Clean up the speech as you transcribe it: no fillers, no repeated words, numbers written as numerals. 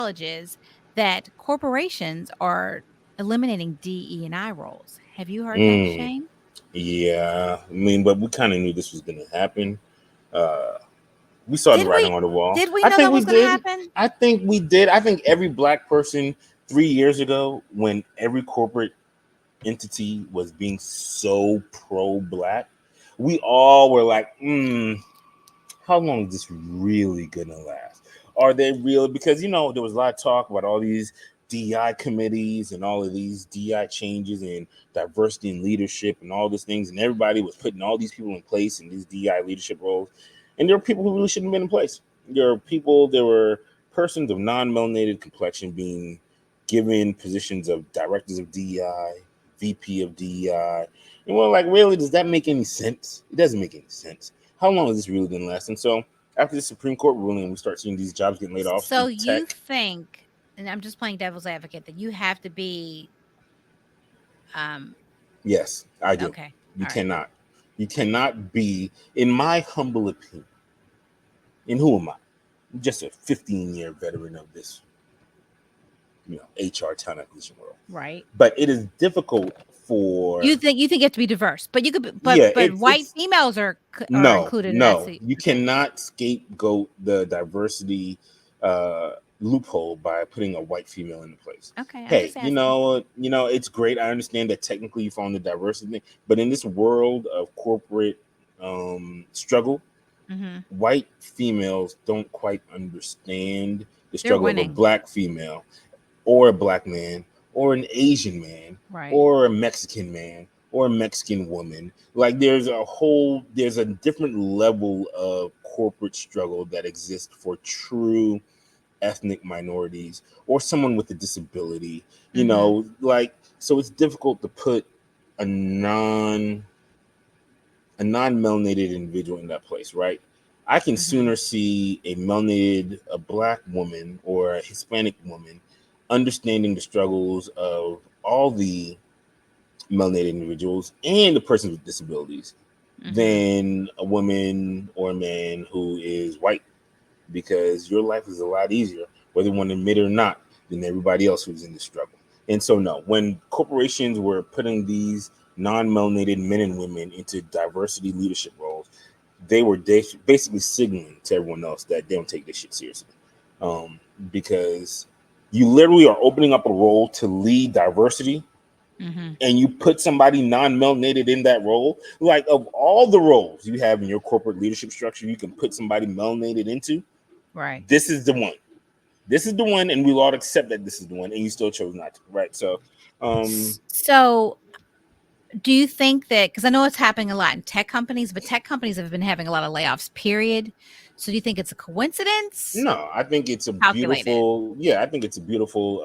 colleges that corporations are eliminating DE&I roles. Have you heard that, Mm, Shayne? yeah, I mean, but we kind of knew this was going to happen. Uh, we saw the Did writing we on the wall. did we I know think that we was going to did. happen? I think we did. I think every black person 3 years ago, when every corporate entity was being so pro-black, we all were like, how long is this really gonna last? Are they real? Because there was a lot of talk about all these DI committees and all of these DI changes and diversity and leadership and all these things, and everybody was putting all these people in place in these DI leadership roles, and there were people who really shouldn't have been in place. There were persons of non-melanated complexion being given positions of directors of DEI, VP of DEI, and we're like, really, does that make any sense? It doesn't make any sense. How long is this really going to last? And so after the Supreme Court ruling, we start seeing these jobs getting laid off So in you tech. think, and I'm just playing devil's advocate, that you have to be um Yes, I do. okay. You All right. cannot. You cannot be, in my humble opinion, and who am I? I'm just a 15-year veteran of this, HR talent acquisition world. Right. But it is difficult for, You think you have to be diverse, but you could yeah, but white it's females are no, included in that. no. So You okay. cannot scapegoat the diversity uh, loophole by putting a white female into place. Okay, I'm Hey, just asking. it's great. I understand that technically you found the diversity thing, but in this world of corporate struggle, Mhm. white females don't quite understand the They're struggle of a winning. black female or a black man or an Asian man Right. or a Mexican man or a Mexican woman. Like there's a different level of corporate struggle that exists for true ethnic minorities or someone with a disability. Mhm. So it's difficult to put a non-melanated individual in that place, right? I can Mhm. sooner see a black woman or a Hispanic woman understanding the struggles of all the melanated individuals and the persons with disabilities Mhm. than a woman or a man who is white, because your life is a lot easier, whether you want to admit it or not, than everybody else who's in the struggle. And so, no, when corporations were putting these non-melanated men and women into diversity leadership roles, they were basically signaling to everyone else that they don't take this shit seriously, um, because you literally are opening up a role to lead diversity, Mhm. and you put somebody non-melanated in that role. Like, of all the roles you have in your corporate leadership structure you can put somebody melanated into, Right. this is the one. This is the one, and we'll all accept that this is the one, and you still chose not to, right? So, So, do you think that, cuz I know it's happening a lot in tech companies, but tech companies have been having a lot of layoffs, period. So do you think it's a coincidence? no, I think it's a Calculated. beautiful, yeah, I think it's a beautiful